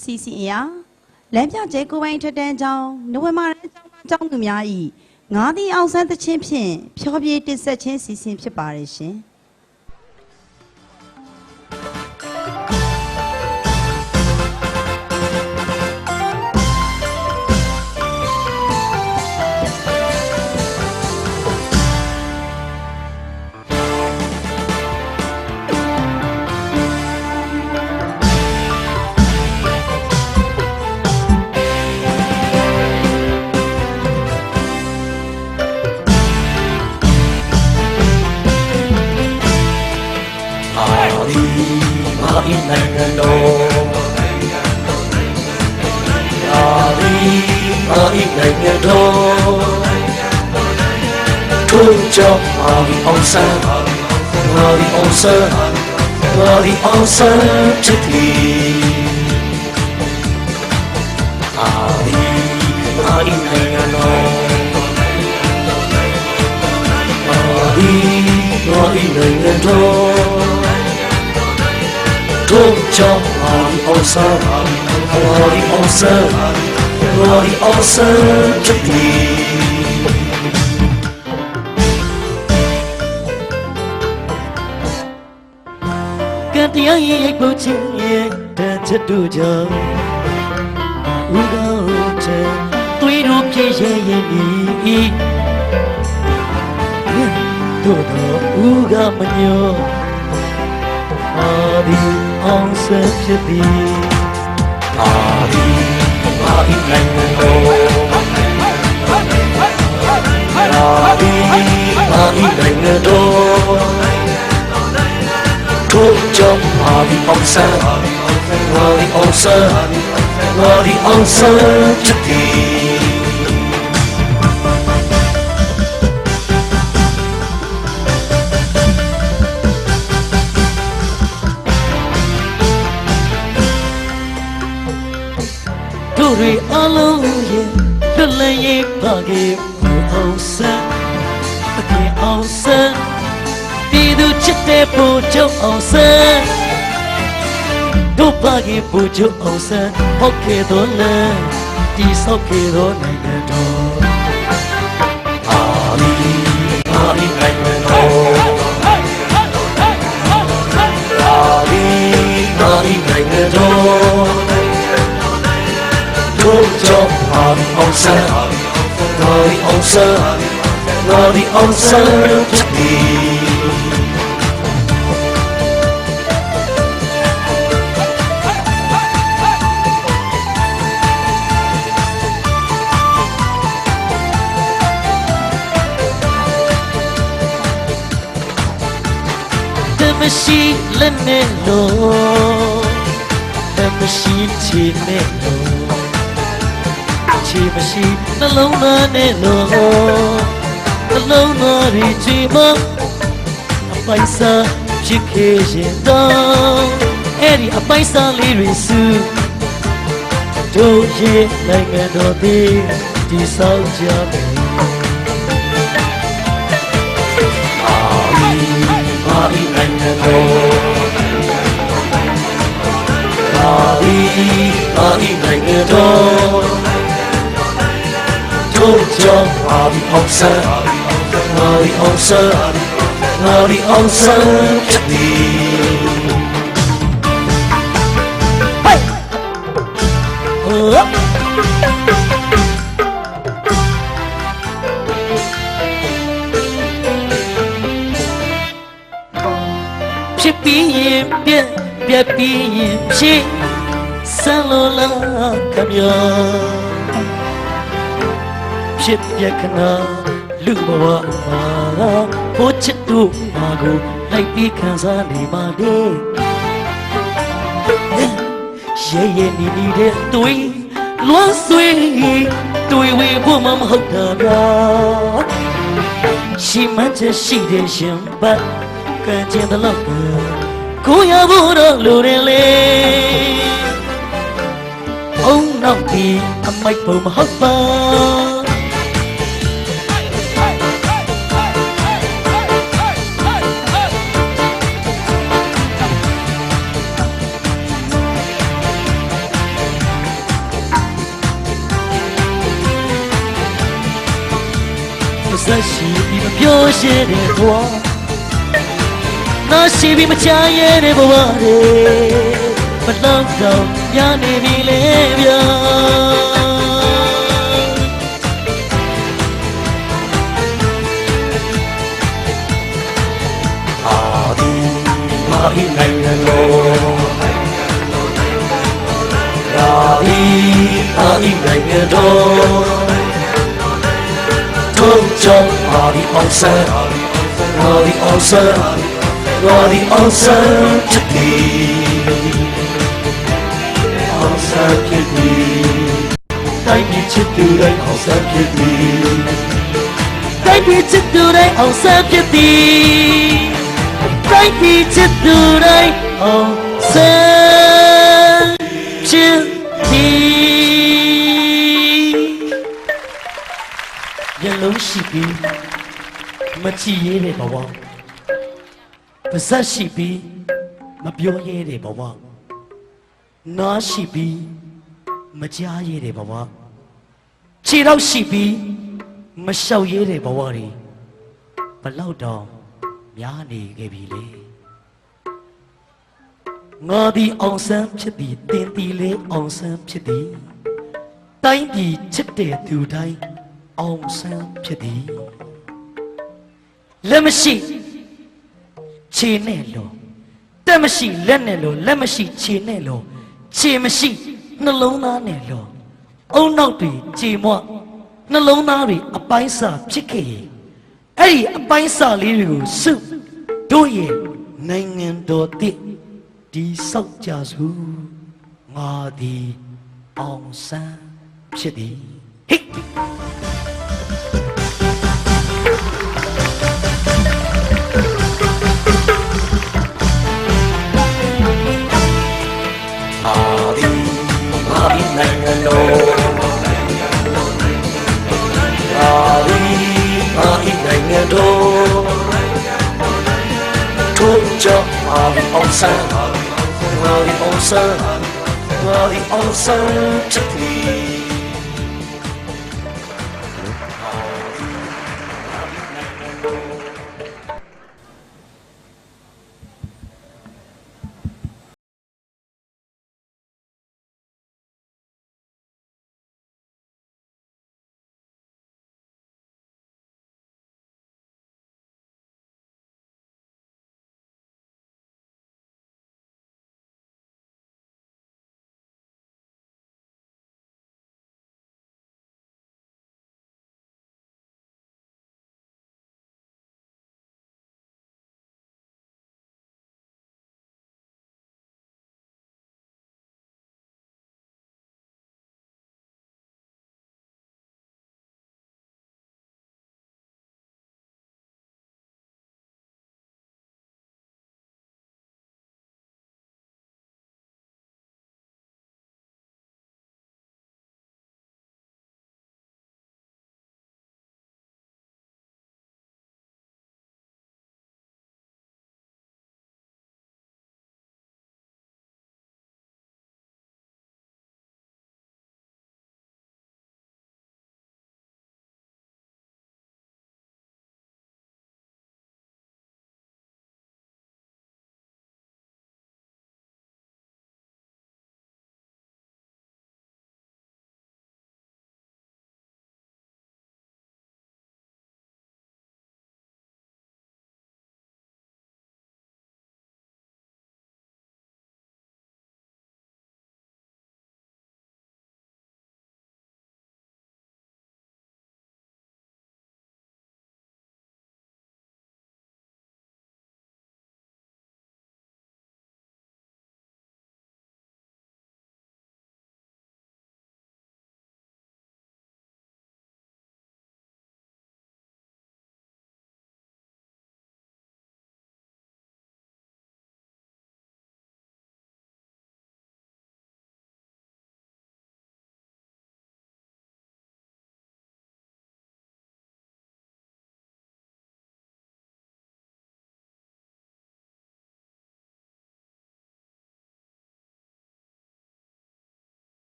စီစီအရာလမ်းပြကျဲကိုပိုင်းထက်တန်းကြောင်းနိုဝင်ဘာလကျောင်းသူများဤငါးသည့်အောင်ဆန်းသချင်းဖြင့်ဖြောပြေးတစ်ဆက်ချင်းစီစဉ်ဖြစ်ပါတယ်ရှင်နိုင်ငံတော်အာဒီအာဒီနိုင်ငံတော်ထိုးကြောင်းအာဒီအောင်ဆန်းအာဒီအောင်ဆန်းအာဒီအောင်ဆန်းချစ်သည်အာဒီအာဒီနိုင်ငံတော်အာဒီအာဒီနိုင်ငံတော်ထိုးကြောင်းအာဒီအောင်ဆန်းအာဒီအောင်ဆန်းအာဒီအောင်ဆန်းချစ်သည်ကံတရားရဲ့ရိပ်ပုတ်ချင်းရဲ့တန်ချက်တို့ကြောင့်ဝီကောင်းတဲ့သွေးတို့ပြည့်ရဲ့ရဲ့ဤတို့တော့ဦးကမညောအာဒီအောင်ဆန်းဖြစ်သည်အာဒီအာဒီနိုင်ငံတော်အာဒီအာဒီနိုင်ငံတော်ထိုးကြောင်းအာဒီအောင်ဆန်းအာဒီအောင်ဆန်းအာဒီအောင်ဆန်းဖြစ်သည်တို့တွေအလုံးရဲ့လွတ်လပ်ရေးပါကေအောင်ဆန်းအကေအောင်ဆန်းဒီသူချစ်တဲ့ပူချုပ်အောင်ဆန်းတို့ပါကေပူချုပ်အောင်ဆန်းဟုတ်ကေတော်လဲဒီဆောက်ကေတော်နိုင်ငံတော်အာလီနိုင်ငံတော်အာလီနိုင်ငံတော်ထိုးကြောင်းအာဒီအောင်ဆန်းအာဒီအောင်ဆန်းအာဒီအောင်ဆန်းချစ်သည်မရှိလက်နဲ့လို့မရှိချီနဲ့လို့ချီမရှိနှလုံးသားနဲ့လို့နှလုံးသားရီချီမအပိုင်စားဖြစ်ခဲ့ရင်တော့အဲ့ဒီအပိုင်စားလေးတွေစုတို့ရဲ့နိုင်ငံတော်သည်ဒီဆောက်ကြမယ်အာဒီနိုင်ငံတော်အာဒီနိုင်ငံတော်ထိုးကြောင်းအာဒီအောင်ဆန်းအာဒီအောင်ဆန်းအာဒီအောင်ဆန်းချစ်သည်ဟိုဖြစ်ပြီးရင်ပြက်ပြီးရင်ဖြစ်ဆန်းလို့လားခမရဖြစ်ပြက်ခဏလူဘဝမှာဘိုးချစ်တို့မာကိုလိုက်ပြီးခံစားနေပါလေရဲရဲနီနီတဲ့တွေးလွမ်းဆွေးတွေးဝေဖို့မဟုတ်တာလားရှိမှန်းချက်ရှိတဲ့ရှင်ပတ်ကံကျင်တဲ့လောက်ကိုရဖို့တော့လိုတယ်လေအုံနောက်ဒီအမိုက်ပုံမဟုတ်ပါ ဆက်ရှိပြီးမပြောရှင်းတဲ့ဘဝနာရှိပြီးမချရတဲ့ဘဝတွေဘလောက်တော့ညနေပြီလေဗျာဒီနိုင်ငံတော်ရာဒီနိုင်ငံတော်ထုံးချုံရာဒီအောင်ဆန်းရာဒီအောင်ဆန်းရာဒီအောင်ဆန်းချစ်သည်အောင်ဆန်းချစ်သည်တိုင်းပြည်ချစ်သူတိုင်းအောင်ဆန်းချစ်သည်တိုင်းပြည်ချစ်သူတိုင်းအောင်ဆန်းချစ်သည်တိုင်းပြည်ချစ်သူတိုင်းအောင်ဆန်းချစ်သည်မျက်လုံးရှိပြီးမကြည့်ရတဲ့ဘဝပါးစပ်ရှိပြီးမပြောရတဲ့ဘဝနားရှိပြီးမကြားရတဲ့ဘဝခြေထောက်ရှိပြီးမလျှောက်ရတဲ့ဘဝတွေဘလောက်တော့များနေခဲ့ပြီလေငါဒီအောင်ဆန်းဖြစ်သည်တင်တီလေးအောင်ဆန်းဖြစ်သည်တိုင်းပြည်ချစ်တဲ့သူတိုင်းအောင်ဆန်းဖြစ်သည်လက်မရှိခြေနဲ့လို့တက်မရှိလက်နဲ့လို့လက်မရှိခြေနဲ့လို့ခြေမရှိနှလုံးသားနဲ့လို့အုံနောက်တွေခြေမွနှလုံးသားတွေအပိုင်းစာဖြစ်ခဲ့ရင်အဲ့ဒီအပိုင်းစာလေးတွေကိုစုတို့ရဲ့နိုင်ငံတော်တည်ဒီဆောက်ကြစုငါသည်အောင်ဆန်းဖြစ်သည်ဟိနိုင်ငံတော်နိုင်ငံတော်ထိုးကြအောင်ဆန်းအောင်ဆန်းချစ်သည်